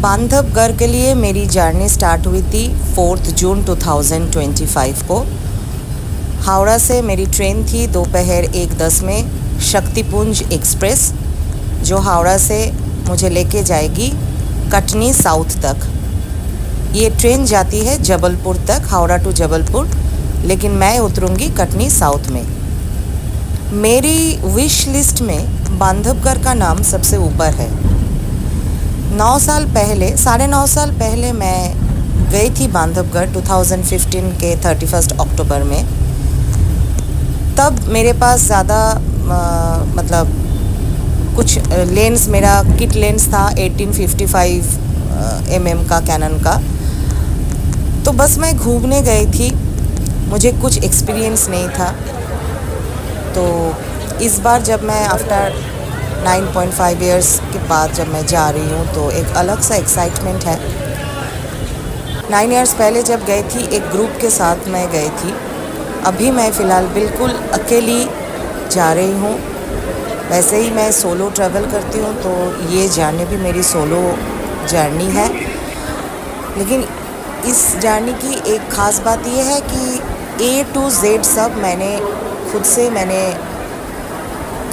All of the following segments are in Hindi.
बांधवगढ़ के लिए मेरी जर्नी स्टार्ट हुई थी 4 जून 2025 को। हावड़ा से मेरी ट्रेन थी दोपहर 1:10 में शक्तिपुंज एक्सप्रेस, जो हावड़ा से मुझे लेके जाएगी कटनी साउथ तक। ये ट्रेन जाती है जबलपुर तक, हावड़ा टू जबलपुर, लेकिन मैं उतरूँगी कटनी साउथ में। मेरी विश लिस्ट में बांधवगढ़ का नाम सबसे ऊपर है। 9 साल पहले, 9.5 साल पहले मैं गई थी बांधवगढ़ 2015 के 31 अक्टूबर में। तब मेरे पास ज़्यादा मतलब कुछ लेंस, मेरा किट लेंस था 1855 mm का कैनन का। तो बस मैं घूमने गई थी, मुझे कुछ एक्सपीरियंस नहीं था। तो इस बार जब मैं आफ्टर 9.5 इयर्स के बाद जब मैं जा रही हूँ तो एक अलग सा एक्साइटमेंट है। 9 इयर्स पहले जब गई थी एक ग्रुप के साथ मैं गई थी। अभी मैं फ़िलहाल बिल्कुल अकेली जा रही हूँ। वैसे ही मैं सोलो ट्रैवल करती हूँ, तो ये जर्नी भी मेरी सोलो जर्नी है। लेकिन इस जर्नी की एक ख़ास बात ये है कि A to Z सब मैंने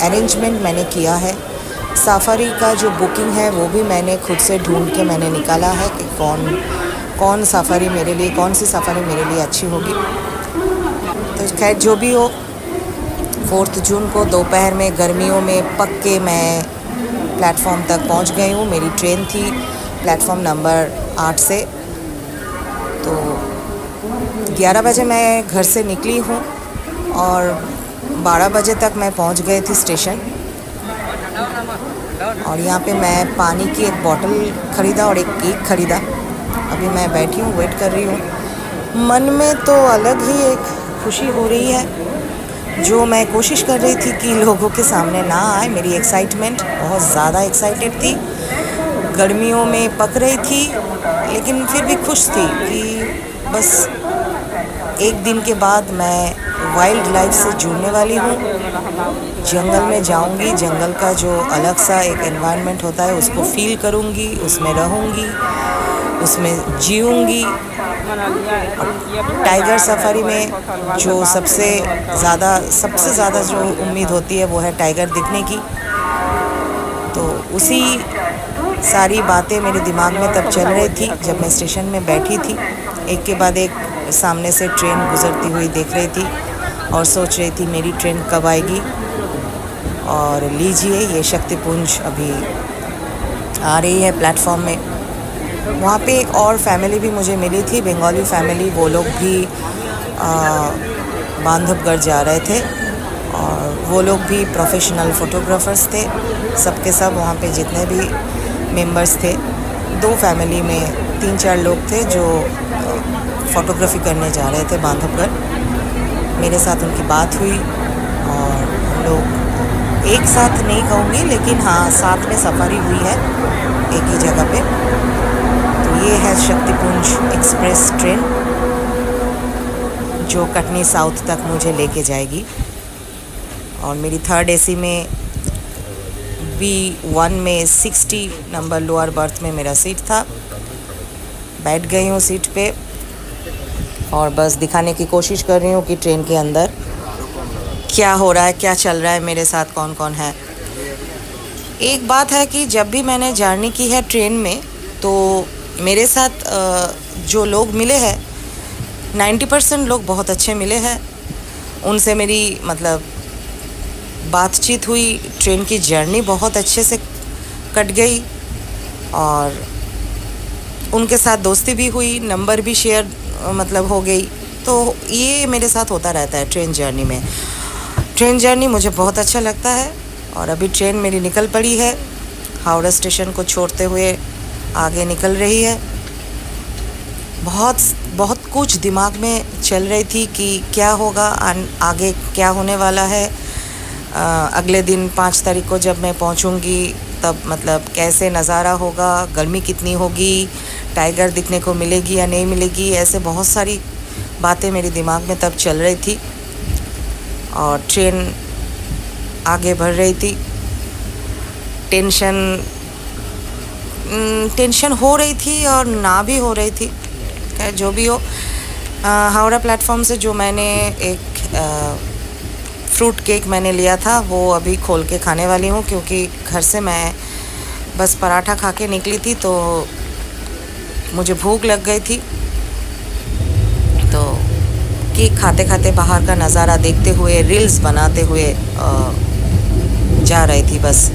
अरेंजमेंट मैंने किया है। सफ़ारी का जो बुकिंग है वो भी मैंने खुद से ढूंढ के मैंने निकाला है कि कौन सफ़ारी मेरे लिए, कौन सी सफ़ारी मेरे लिए अच्छी होगी। तो खैर जो भी हो, 4 जून को दोपहर में गर्मियों में पक्के मैं प्लेटफॉर्म तक पहुंच गई हूँ। मेरी ट्रेन थी प्लेटफॉर्म नंबर 8 से। तो 11 बजे मैं घर से निकली हूँ और 12 बजे तक मैं पहुंच गई थी स्टेशन। और यहाँ पे मैं पानी की एक बोतल ख़रीदा और एक केक ख़रीदा। अभी मैं बैठी हूँ, वेट कर रही हूँ। मन में तो अलग ही एक खुशी हो रही है, जो मैं कोशिश कर रही थी कि लोगों के सामने ना आए। मेरी एक्साइटमेंट बहुत ज़्यादा एक्साइटेड थी, गर्मियों में पक रही थी, लेकिन फिर भी खुश थी कि बस एक दिन के बाद मैं वाइल्ड लाइफ से जुड़ने वाली हूँ। जंगल में जाऊँगी, जंगल का जो अलग सा एक एनवायरनमेंट होता है उसको फील करूँगी, उसमें रहूँगी, उसमें जीऊँगी। टाइगर सफारी में जो सबसे ज़्यादा जो उम्मीद होती है वो है टाइगर दिखने की। तो उसी सारी बातें मेरे दिमाग में तब चल रही थी जब मैं स्टेशन में बैठी थी। एक के बाद एक सामने से ट्रेन गुजरती हुई देख रही थी और सोच रही थी मेरी ट्रेन कब आएगी। और लीजिए, ये शक्तिपुंज अभी आ रही है प्लेटफॉर्म में। वहाँ पे एक और फैमिली भी मुझे मिली थी, बंगाली फैमिली। वो लोग भी बांधवगढ़ जा रहे थे और वो लोग भी प्रोफेशनल फ़ोटोग्राफ़र्स थे। सबके सब वहाँ पे जितने भी मेंबर्स थे, 2 फैमिली में 3-4 लोग थे जो फ़ोटोग्राफी करने जा रहे थे बांधवगढ़। मेरे साथ उनकी बात हुई और हम लोग एक साथ नहीं कहूँगी, लेकिन हाँ, साथ में सफारी हुई है एक ही जगह पे। तो ये है शक्तिपुंज एक्सप्रेस ट्रेन जो कटनी साउथ तक मुझे लेके जाएगी। और मेरी 3rd AC में B1 में 60 नंबर लोअर बर्थ में मेरा सीट था। बैठ गई हूँ सीट पे और बस दिखाने की कोशिश कर रही हूँ कि ट्रेन के अंदर क्या हो रहा है, क्या चल रहा है, मेरे साथ कौन कौन है। एक बात है कि जब भी मैंने जर्नी की है ट्रेन में, तो मेरे साथ जो लोग मिले हैं 90% लोग बहुत अच्छे मिले हैं। उनसे मेरी मतलब बातचीत हुई, ट्रेन की जर्नी बहुत अच्छे से कट गई और उनके साथ दोस्ती भी हुई, नंबर भी शेयर मतलब हो गई। तो ये मेरे साथ होता रहता है ट्रेन जर्नी में। ट्रेन जर्नी मुझे बहुत अच्छा लगता है। और अभी ट्रेन मेरी निकल पड़ी है, हावड़ा स्टेशन को छोड़ते हुए आगे निकल रही है। बहुत कुछ दिमाग में चल रही थी कि क्या होगा, आगे क्या होने वाला है। अगले दिन 5 तारीख को जब मैं पहुंचूंगी तब मतलब कैसे नज़ारा होगा, गर्मी कितनी होगी, टाइगर दिखने को मिलेगी या नहीं मिलेगी, ऐसे बहुत सारी बातें मेरे दिमाग में तब चल रही थी। और ट्रेन आगे बढ़ रही थी। टेंशन टेंशन हो रही थी और ना भी हो रही थी। खैर जो भी हो, हावड़ा प्लेटफॉर्म से जो मैंने एक फ्रूट केक मैंने लिया था वो अभी खोल के खाने वाली हूँ, क्योंकि घर से मैं बस पराठा खा के निकली थी तो मुझे भूख लग गई थी। तो केक खाते खाते बाहर का नज़ारा देखते हुए रील्स बनाते हुए जा रही थी, बस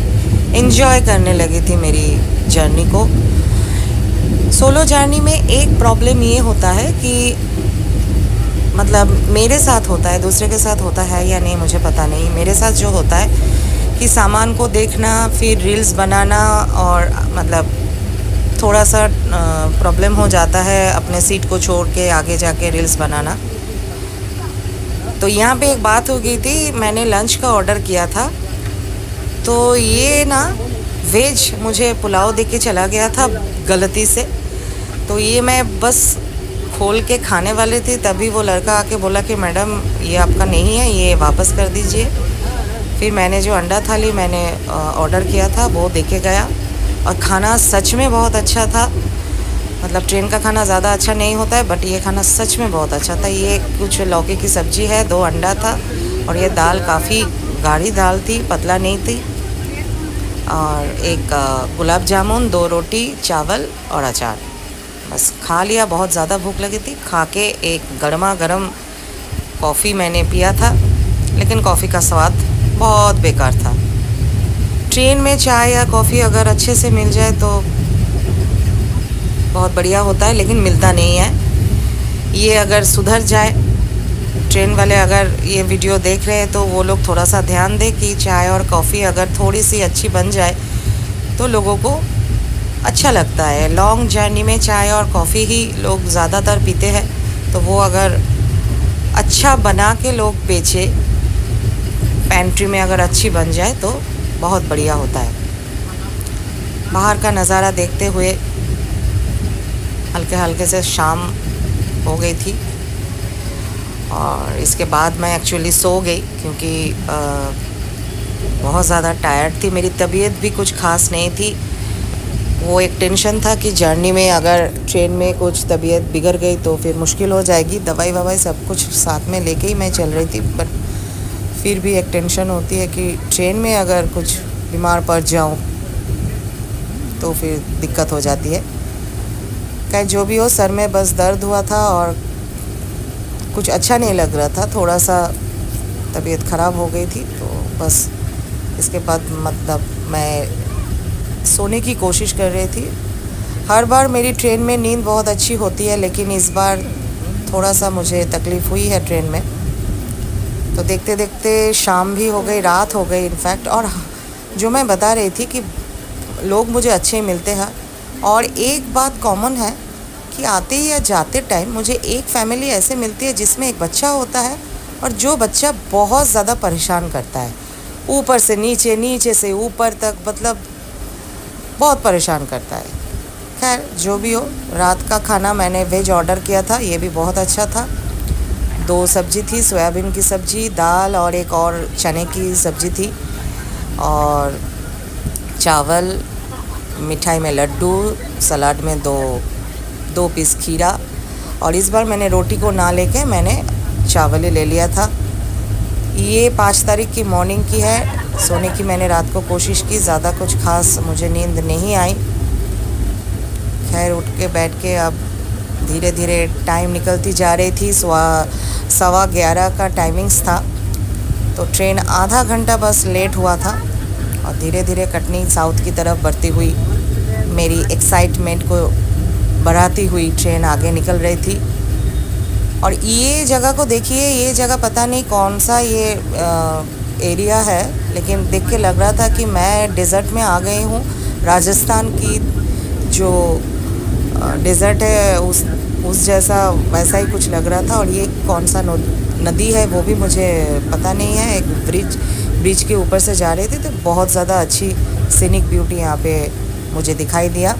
एंजॉय करने लगी थी मेरी जर्नी को। सोलो जर्नी में एक प्रॉब्लम ये होता है कि मतलब मेरे साथ होता है, दूसरे के साथ होता है या नहीं मुझे पता नहीं, मेरे साथ जो होता है कि सामान को देखना, फिर रील्स बनाना और मतलब थोड़ा सा प्रॉब्लम हो जाता है अपने सीट को छोड़ के आगे जाके रील्स बनाना। तो यहाँ पे एक बात हो गई थी, मैंने लंच का ऑर्डर किया था तो ये ना वेज मुझे पुलाव दे के चला गया था गलती से। तो ये मैं बस खोल के खाने वाले थे, तभी वो लड़का आके बोला कि मैडम ये आपका नहीं है, ये वापस कर दीजिए। फिर मैंने जो अंडा थाली मैंने ऑर्डर किया था वो देके गया और खाना सच में बहुत अच्छा था। मतलब ट्रेन का खाना ज़्यादा अच्छा नहीं होता है, बट ये खाना सच में बहुत अच्छा था। ये कुछ लौकी की सब्ज़ी है, 2 अंडा था और ये दाल काफ़ी गाढ़ी दाल थी, पतला नहीं थी। और एक गुलाब जामुन, 2 रोटी, चावल और अचार। बस खा लिया, बहुत ज़्यादा भूख लगी थी। खा के एक गर्मा गर्म कॉफ़ी मैंने पिया था, लेकिन कॉफ़ी का स्वाद बहुत बेकार था। ट्रेन में चाय या कॉफ़ी अगर अच्छे से मिल जाए तो बहुत बढ़िया होता है, लेकिन मिलता नहीं है। ये अगर सुधर जाए, ट्रेन वाले अगर ये वीडियो देख रहे हैं तो वो लोग थोड़ा सा ध्यान दें कि चाय और कॉफ़ी अगर थोड़ी सी अच्छी बन जाए तो लोगों को अच्छा लगता है। लॉन्ग जर्नी में चाय और कॉफ़ी ही लोग ज़्यादातर पीते हैं, तो वो अगर अच्छा बना के लोग बेचे, पेंट्री में अगर अच्छी बन जाए तो बहुत बढ़िया होता है। बाहर का नज़ारा देखते हुए हल्के हल्के से शाम हो गई थी और इसके बाद मैं एक्चुअली सो गई, क्योंकि बहुत ज़्यादा टायर्ड थी। मेरी तबीयत भी कुछ ख़ास नहीं थी। वो एक टेंशन था कि जर्नी में अगर ट्रेन में कुछ तबीयत बिगड़ गई तो फिर मुश्किल हो जाएगी। दवाई ववाई सब कुछ साथ में लेके ही मैं चल रही थी, बट फिर भी एक टेंशन होती है कि ट्रेन में अगर कुछ बीमार पड़ जाऊं तो फिर दिक्कत हो जाती है। खैर जो भी हो, सर में बस दर्द हुआ था और कुछ अच्छा नहीं लग रहा था, थोड़ा सा तबीयत ख़राब हो गई थी। तो बस इसके बाद मतलब मैं सोने की कोशिश कर रही थी। हर बार मेरी ट्रेन में नींद बहुत अच्छी होती है, लेकिन इस बार थोड़ा सा मुझे तकलीफ़ हुई है ट्रेन में। तो देखते देखते शाम भी हो गई, रात हो गई इनफैक्ट। और जो मैं बता रही थी कि लोग मुझे अच्छे मिलते हैं, और एक बात कॉमन है कि आते या जाते टाइम मुझे एक फैमिली ऐसे मिलती है जिसमें एक बच्चा होता है और जो बच्चा बहुत ज़्यादा परेशान करता है, ऊपर से नीचे, नीचे से ऊपर तक, मतलब बहुत परेशान करता है। खैर जो भी हो, रात का खाना मैंने वेज ऑर्डर किया था, ये भी बहुत अच्छा था। 2 सब्जी थी, सोयाबीन की सब्ज़ी, दाल और एक और चने की सब्ज़ी थी, और चावल, मिठाई में लड्डू, सलाद में 2 पीस खीरा। और इस बार मैंने रोटी को ना लेके मैंने चावल ही ले लिया था। ये 5 तारीख की मॉर्निंग की है। सोने की मैंने रात को कोशिश की, ज़्यादा कुछ खास मुझे नींद नहीं आई। खैर उठ के बैठ के अब धीरे धीरे टाइम निकलती जा रही थी। 11:15 का टाइमिंग्स था, तो ट्रेन आधा घंटा बस लेट हुआ था और धीरे धीरे कटनी साउथ की तरफ बढ़ती हुई मेरी एक्साइटमेंट को बढ़ाती हुई ट्रेन आगे निकल रही थी। और ये जगह को देखिए, ये जगह पता नहीं कौन सा ये एरिया है, लेकिन देख के लग रहा था कि मैं डेज़र्ट में आ गई हूँ। राजस्थान की जो डेज़र्ट है उस जैसा वैसा ही कुछ लग रहा था। और ये कौन सा नदी है वो भी मुझे पता नहीं है। एक ब्रिज के ऊपर से जा रहे थे, तो बहुत ज़्यादा अच्छी सीनिक ब्यूटी यहाँ पे मुझे दिखाई दिया।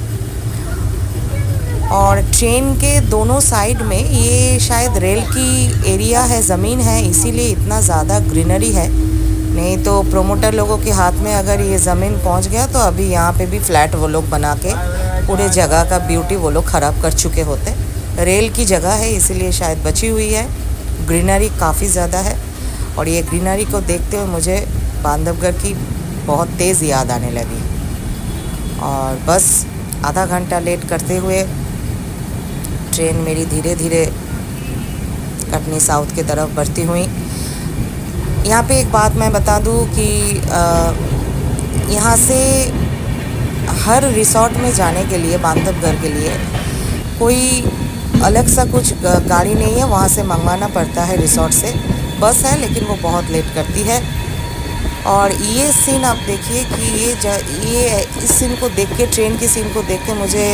और ट्रेन के दोनों साइड में ये शायद रेल की एरिया है, ज़मीन है, इसीलिए इतना ज़्यादा ग्रीनरी है। नहीं तो प्रोमोटर लोगों के हाथ में अगर ये ज़मीन पहुंच गया तो अभी यहाँ पे भी फ्लैट वो लोग बना के पूरे जगह का ब्यूटी वो लोग ख़राब कर चुके होते। रेल की जगह है इसीलिए शायद बची हुई है। ग्रीनरी काफ़ी ज़्यादा है और ये ग्रीनरी को देखते हुए मुझे बांधवगढ़ की बहुत तेज़ याद आने लगी। और बस आधा घंटा लेट करते हुए ट्रेन मेरी धीरे धीरे कटनी साउथ की तरफ बढ़ती हुई। यहाँ पे एक बात मैं बता दूँ कि यहाँ से हर रिसोर्ट में जाने के लिए बांधवगढ़ के लिए कोई अलग सा कुछ गाड़ी नहीं है, वहाँ से मंगवाना पड़ता है रिसोर्ट से। बस है लेकिन वो बहुत लेट करती है। और ये सीन आप देखिए कि ये इस सीन को देख के, ट्रेन की सीन को देख के मुझे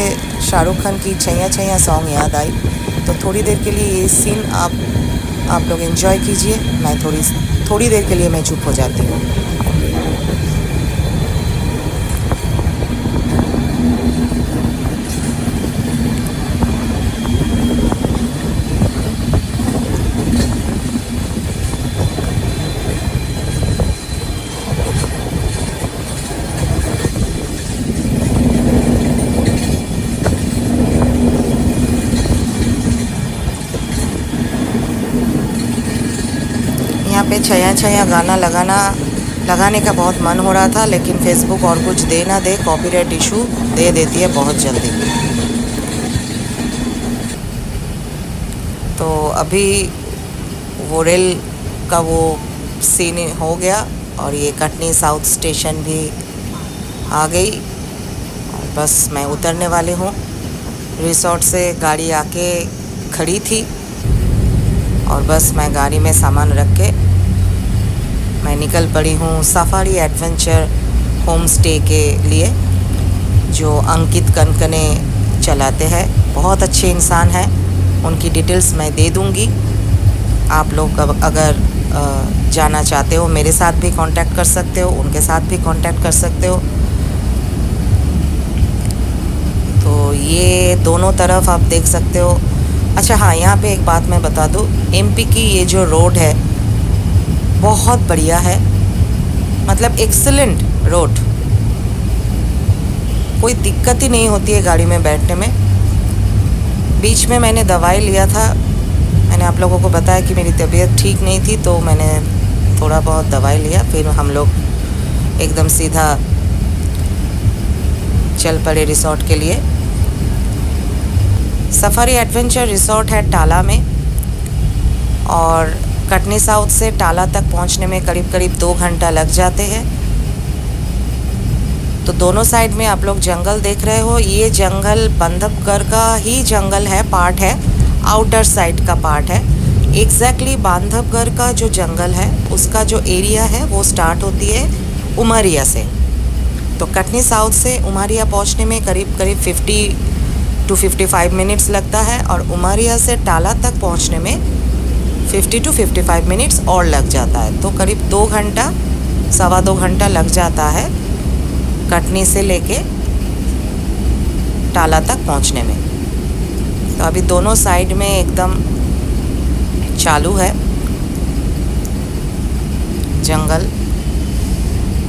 शाहरुख खान की छैया छैया सॉन्ग याद आई। तो थोड़ी देर के लिए ये सीन आप लोग एंजॉय कीजिए। मैं थोड़ी देर के लिए मैं चुप हो जाती हूँ। यहाँ पे छैया छैया गाना लगाने का बहुत मन हो रहा था, लेकिन फेसबुक और कुछ दे ना दे कॉपीराइट इशू दे देती है बहुत जल्दी। तो अभी वो रेल का वो सीन हो गया और ये कटनी साउथ स्टेशन भी आ गई और बस मैं उतरने वाली हूँ। रिसोर्ट से गाड़ी आके खड़ी थी और बस मैं गाड़ी में सामान रख के मैं निकल पड़ी हूँ सफारी एडवेंचर होम स्टे के लिए, जो अंकित कनकने चलाते हैं। बहुत अच्छे इंसान हैं, उनकी डिटेल्स मैं दे दूँगी। आप लोग अगर जाना चाहते हो मेरे साथ भी कांटेक्ट कर सकते हो, उनके साथ भी कांटेक्ट कर सकते हो। तो ये दोनों तरफ आप देख सकते हो। अच्छा हाँ, यहाँ पे एक बात मैं बता दूँ, एमपी की ये जो रोड है बहुत बढ़िया है, मतलब एक्सीलेंट रोड। कोई दिक्कत ही नहीं होती है गाड़ी में बैठने में। बीच में मैंने दवाई लिया था, मैंने आप लोगों को बताया कि मेरी तबीयत ठीक नहीं थी, तो मैंने थोड़ा बहुत दवाई लिया, फिर हम लोग एकदम सीधा चल पड़े रिसोर्ट के लिए। सफारी एडवेंचर रिसोर्ट है टाला में और कटनी साउथ से टाला तक पहुंचने में करीब करीब 2 घंटा लग जाते हैं। तो दोनों साइड में आप लोग जंगल देख रहे हो। ये जंगल बांधवगढ़ का ही जंगल है, पार्ट है, आउटर साइड का पार्ट है। एग्जैक्टली बांधवगढ़ का जो जंगल है उसका जो एरिया है वो स्टार्ट होती है उमरिया से। तो कटनी साउथ से उमरिया पहुंचने में करीब करीब 50 to 55 मिनट्स लगता है और उमरिया से टाला तक पहुंचने में 50 to 55 मिनट्स और लग जाता है। तो करीब 2 घंटा, 2.25 घंटा लग जाता है कटनी से लेके टाला तक पहुंचने में। तो अभी दोनों साइड में एकदम चालू है जंगल।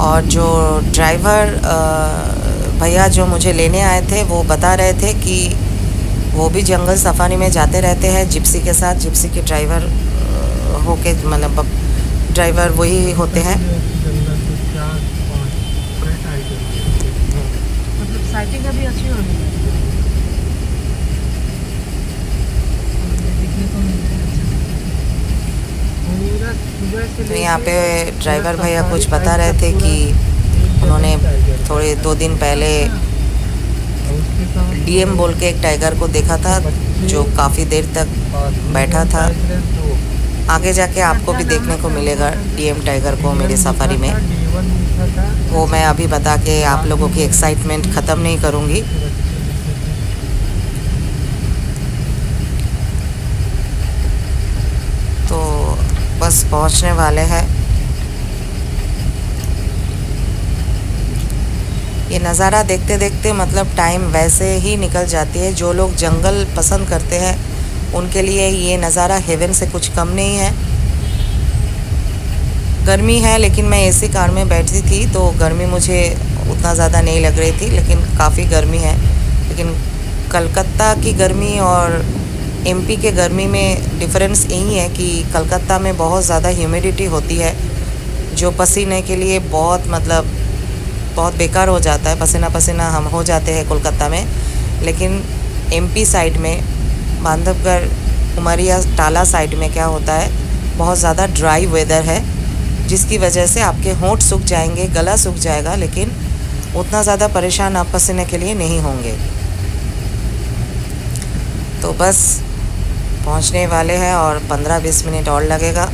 और जो ड्राइवर भैया जो मुझे लेने आए थे वो बता रहे थे कि वो भी जंगल सफारी में जाते रहते हैं जिप्सी के साथ। जिप्सी के ड्राइवर होके, मतलब ड्राइवर वही होते हैं। मतलब साइटिंग अभी अच्छी हो रही है, देखने को मिलता है। तो यहाँ पे ड्राइवर भैया कुछ बता रहे थे कि उन्होंने थोड़े 2 दिन पहले डीएम बोल के एक टाइगर को देखा था जो काफ़ी देर तक बैठा था। आगे जाके आपको भी देखने को मिलेगा डीएम टाइगर को मेरे सफारी में। वो मैं अभी बता के आप लोगों की एक्साइटमेंट ख़त्म नहीं करूँगी। तो बस पहुँचने वाले हैं। ये नज़ारा देखते देखते मतलब टाइम वैसे ही निकल जाती है। जो लोग जंगल पसंद करते हैं उनके लिए ये नज़ारा हेवन से कुछ कम नहीं है। गर्मी है लेकिन मैं एसी कार में बैठी थी तो गर्मी मुझे उतना ज़्यादा नहीं लग रही थी, लेकिन काफ़ी गर्मी है। लेकिन कलकत्ता की गर्मी और एमपी के गर्मी में डिफरेंस यही है कि कलकत्ता में बहुत ज़्यादा ह्यूमिडिटी होती है, जो पसीने के लिए बहुत बहुत बेकार हो जाता है, पसीना पसीना हम हो जाते हैं कोलकाता में। लेकिन एमपी साइड में बांधवगढ़, उमरिया, टाला साइड में क्या होता है, बहुत ज़्यादा ड्राई वेदर है, जिसकी वजह से आपके होंठ सूख जाएंगे, गला सूख जाएगा, लेकिन उतना ज़्यादा परेशान आप पसीने के लिए नहीं होंगे। तो बस पहुंचने वाले हैं और 15-20 मिनट और लगेगा।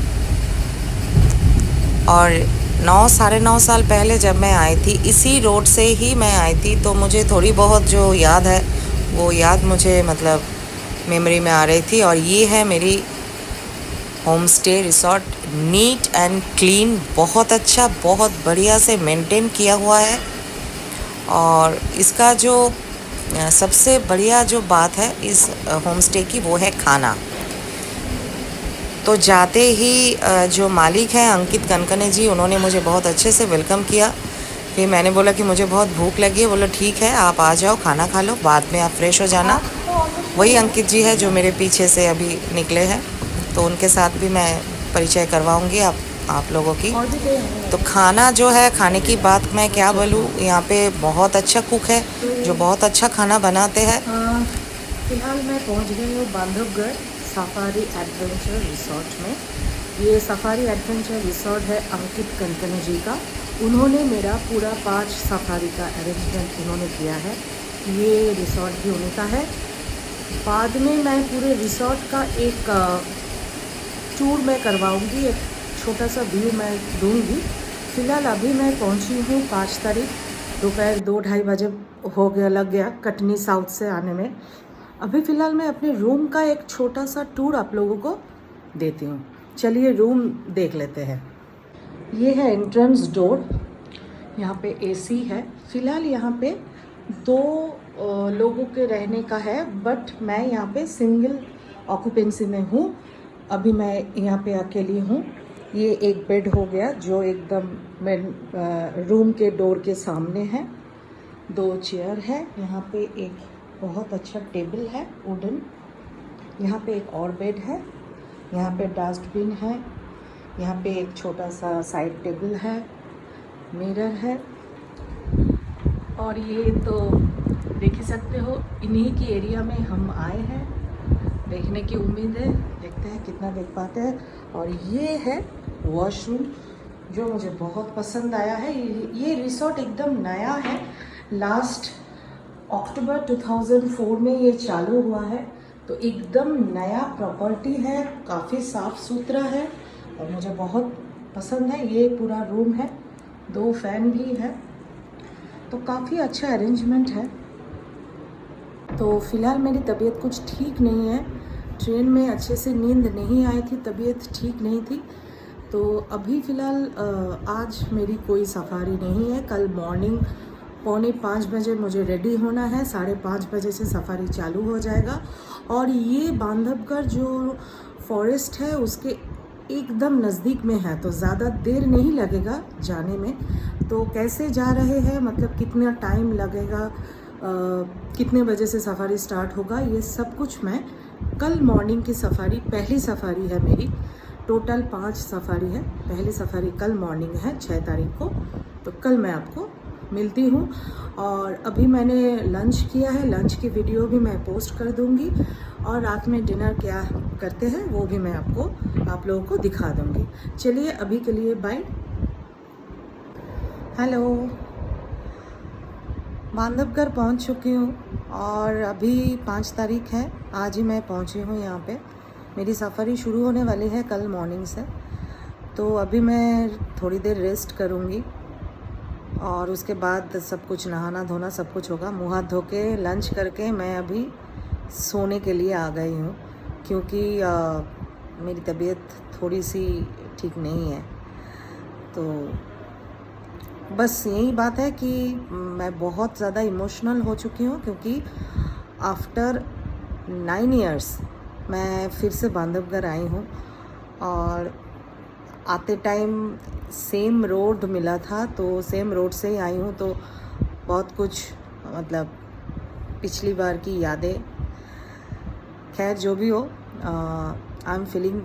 और 9 साढ़े 9 साल पहले जब मैं आई थी, इसी रोड से ही मैं आई थी, तो मुझे थोड़ी बहुत जो याद है वो याद मुझे मेमोरी में आ रही थी। और ये है मेरी home stay resort, neat and clean, बहुत अच्छा, बहुत बढ़िया से मेंटेन किया हुआ है। और इसका जो सबसे बढ़िया जो बात है इस होम स्टे की, वो है खाना। तो जाते ही जो मालिक हैं अंकित कनकने जी, उन्होंने मुझे बहुत अच्छे से वेलकम किया। फिर मैंने बोला कि मुझे बहुत भूख लगी है। बोला ठीक है, आप आ जाओ, खाना खा लो, बाद में आप फ्रेश हो जाना। वही अंकित जी है जो मेरे पीछे से अभी निकले हैं, तो उनके साथ भी मैं परिचय करवाऊंगी आप लोगों की। तो खाना जो है, खाने की बात मैं क्या बोलूँ, यहाँ पे बहुत अच्छा कुक है जो बहुत अच्छा खाना बनाते हैं। फिलहाल मैं पहुंच गई हूँ बांधवगढ़ सफारी एडवेंचर रिसोर्ट में। ये सफारी एडवेंचर रिसोर्ट है अंकित कनकने जी का। उन्होंने मेरा पूरा 5 सफारी का अरेंजमेंट उन्होंने किया है। ये रिसोर्ट भी उनका है। बाद में मैं पूरे रिसोर्ट का एक टूर मैं करवाऊंगी, एक छोटा सा व्यू मैं दूंगी। फ़िलहाल अभी मैं पहुंची हूँ 5 तारीख, दोपहर 2-2:30 बजे लग गया कटनी साउथ से आने में। अभी फ़िलहाल मैं अपने रूम का एक छोटा सा टूर आप लोगों को देती हूँ। चलिए रूम देख लेते हैं। ये है एंट्रेंस डोर, यहाँ पे एसी है। फ़िलहाल यहाँ पे 2 लोगों के रहने का है, बट मैं यहाँ पे सिंगल ऑक्यूपेंसी में हूँ। अभी मैं यहाँ पे अकेली हूँ। ये एक बेड हो गया जो एकदम रूम के डोर के सामने है। 2 चेयर है, यहाँ पे एक बहुत अच्छा टेबल है वुडन। यहाँ पे एक और बेड है, यहाँ पे डस्टबिन है, यहाँ पे एक छोटा सा साइड टेबल है, मिरर है। और ये तो देख ही सकते हो, इन्हीं की एरिया में हम आए हैं, देखने की उम्मीद है, देखते हैं कितना देख पाते हैं। और ये है वॉशरूम जो मुझे बहुत पसंद आया है। ये रिसोर्ट एकदम नया है, लास्ट अक्टूबर 2004 में ये चालू हुआ है, तो एकदम नया प्रॉपर्टी है, काफ़ी साफ़ सुथरा है और मुझे बहुत पसंद है। ये पूरा रूम है, 2 फैन भी है, तो काफ़ी अच्छा अरेंजमेंट है। तो फ़िलहाल मेरी तबीयत कुछ ठीक नहीं है, ट्रेन में अच्छे से नींद नहीं आई थी, तबीयत ठीक नहीं थी। तो अभी फ़िलहाल आज मेरी कोई सफारी नहीं है। कल मॉर्निंग 4:45 बजे मुझे रेडी होना है, 5:30 बजे से सफारी चालू हो जाएगा। और ये बांधवगढ़ जो फॉरेस्ट है उसके एकदम नज़दीक में है, तो ज़्यादा देर नहीं लगेगा जाने में। तो कैसे जा रहे हैं, मतलब कितना टाइम लगेगा, कितने बजे से सफारी स्टार्ट होगा, ये सब कुछ मैं कल मॉर्निंग की सफारी, पहली सफारी है मेरी, टोटल 5 सफारी है। पहली सफारी कल मॉर्निंग है 6 तारीख को, तो कल मैं आपको मिलती हूँ। और अभी मैंने लंच किया है, लंच की वीडियो भी मैं पोस्ट कर दूँगी, और रात में डिनर क्या करते हैं वो भी मैं आप लोगों को दिखा दूँगी। चलिए अभी के लिए बाय। हेलो, बांधवगढ़ पहुँच चुकी हूँ और अभी 5 तारीख है, आज ही मैं पहुँची हूँ यहाँ पे। मेरी सफारी शुरू होने वाली है कल मॉर्निंग से, तो अभी मैं थोड़ी देर रेस्ट करूँगी और उसके बाद सब कुछ नहाना धोना सब कुछ होगा। मुँह हाथ धो के लंच करके मैं अभी सोने के लिए आ गई हूँ, क्योंकि मेरी तबीयत थोड़ी सी ठीक नहीं है। तो बस यही बात है कि मैं बहुत ज़्यादा इमोशनल हो चुकी हूँ, क्योंकि आफ्टर 9 इयर्स मैं फिर से बांधवगढ़ आई हूँ। और आते टाइम सेम रोड मिला था, तो सेम रोड से ही आई हूँ, तो बहुत कुछ मतलब पिछली बार की यादें। खैर जो भी हो, I am feeling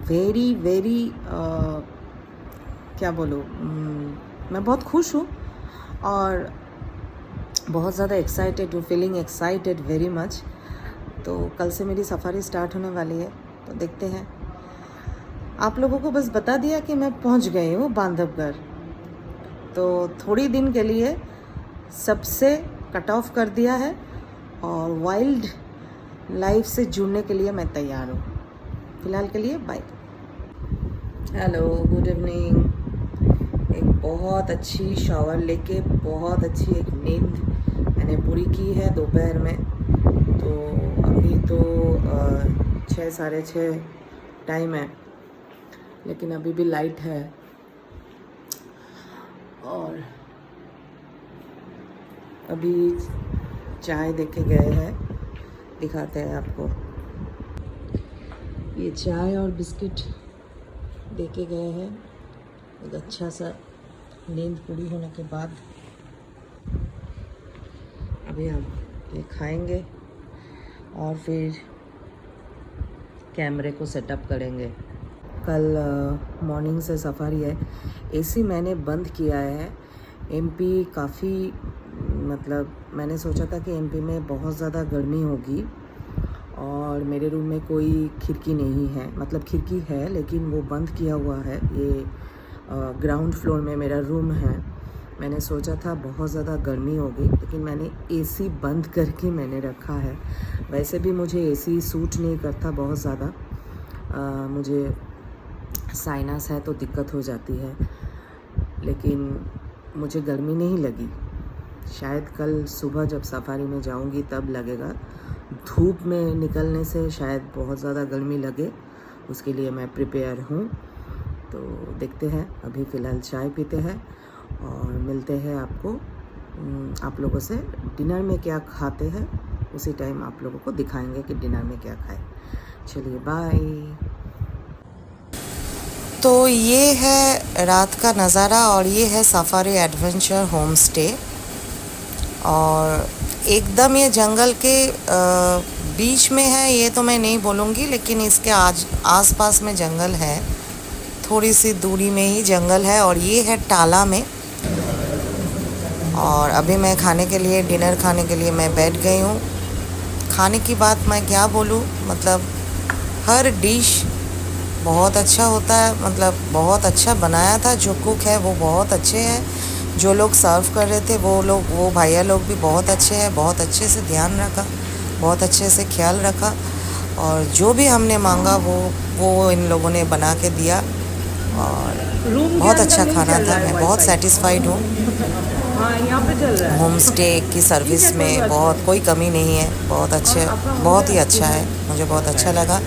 very very, क्या बोलूँ, मैं बहुत खुश हूँ और बहुत ज़्यादा एक्साइटेड हूँ, फीलिंग एक्साइटेड वेरी मच। तो कल से मेरी सफारी स्टार्ट होने वाली है, तो देखते हैं। आप लोगों को बस बता दिया कि मैं पहुँच गई हूँ बांधवगढ़, तो थोड़ी दिन के लिए सबसे कट ऑफ कर दिया है और वाइल्ड लाइफ से जुड़ने के लिए मैं तैयार हूँ। फ़िलहाल के लिए बाय। Hello, good evening. एक बहुत अच्छी शावर लेके बहुत अच्छी एक नींद मैंने पूरी की है दोपहर में। तो अभी तो 6 साढ़े 6 टाइम है, लेकिन अभी भी लाइट है। और अभी चाय देके गए हैं, दिखाते हैं आपको। ये चाय और बिस्किट देके गए हैं। एक अच्छा सा नींद पूरी होने के बाद अभी हम ये खाएंगे और फिर कैमरे को सेटअप करेंगे। कल मॉर्निंग से सफारी है। एसी मैंने बंद किया है। एमपी काफ़ी, मतलब मैंने सोचा था कि एमपी में बहुत ज़्यादा गर्मी होगी और मेरे रूम में कोई खिड़की नहीं है, मतलब खिड़की है लेकिन वो बंद किया हुआ है। ये ग्राउंड फ्लोर में मेरा रूम है। मैंने सोचा था बहुत ज़्यादा गर्मी होगी, लेकिन मैंने एसी बंद करके मैंने रखा है। वैसे भी मुझे एसी सूट नहीं करता बहुत ज़्यादा, मुझे साइनस है तो दिक्कत हो जाती है, लेकिन मुझे गर्मी नहीं लगी। शायद कल सुबह जब सफारी में जाऊंगी तब लगेगा। धूप में निकलने से शायद बहुत ज़्यादा गर्मी लगे, उसके लिए मैं प्रिपेयर हूँ। तो देखते हैं। अभी फ़िलहाल चाय पीते हैं और मिलते हैं आपको, आप लोगों से। डिनर में क्या खाते हैं उसी टाइम आप लोगों को दिखाएंगे कि डिनर में क्या खाएं। चलिए बाय। तो ये है रात का नज़ारा और ये है सफारी एडवेंचर होम स्टे। और एकदम ये जंगल के बीच में है, ये तो मैं नहीं बोलूँगी, लेकिन इसके आसपास में जंगल है, थोड़ी सी दूरी में ही जंगल है। और ये है टाला में। और अभी मैं खाने के लिए, डिनर खाने के लिए मैं बैठ गई हूँ। खाने की बात मैं क्या बोलूँ, मतलब हर डिश बहुत अच्छा होता है, मतलब बहुत अच्छा बनाया था। जो कुक है वो बहुत अच्छे हैं, जो लोग सर्व कर रहे थे वो भैया लोग भी बहुत अच्छे हैं, बहुत अच्छे से ध्यान रखा, बहुत अच्छे से ख्याल रखा। और जो भी हमने मांगा वो इन लोगों ने बना के दिया और बहुत अच्छा खाना था। मैं बहुत सेटिस्फाइड हूँ। होम स्टे की सर्विस में बहुत कोई कमी नहीं है, बहुत अच्छे, बहुत ही अच्छा है, मुझे बहुत अच्छा लगा।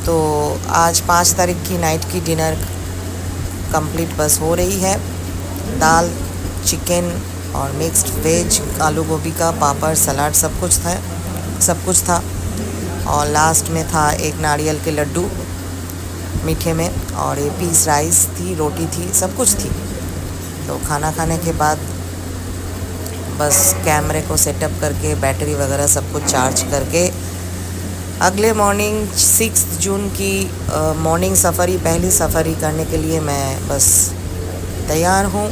तो आज 5 तारीख की नाइट की डिनर कंप्लीट बस हो रही है। दाल, चिकन और मिक्स्ड वेज, आलू गोभी का पापड़, सलाद, सब कुछ था। और लास्ट में था एक नारियल के लड्डू मीठे में, और एक पीस राइस थी, रोटी थी, सब कुछ थी। तो खाना खाने के बाद बस कैमरे को सेटअप करके बैटरी वगैरह सब कुछ चार्ज करके अगले मॉर्निंग 6 जून की मॉर्निंग सफारी, पहली सफारी करने के लिए मैं बस तैयार हूँ।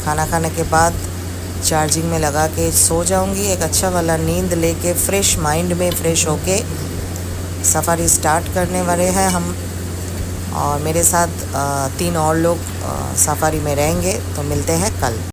खाना खाने के बाद चार्जिंग में लगा के सो जाऊँगी, एक अच्छा वाला नींद लेके फ्रेश माइंड में फ्रेश होके सफारी स्टार्ट करने वाले हैं हम। और मेरे साथ 3 और लोग सफारी में रहेंगे। तो मिलते हैं कल।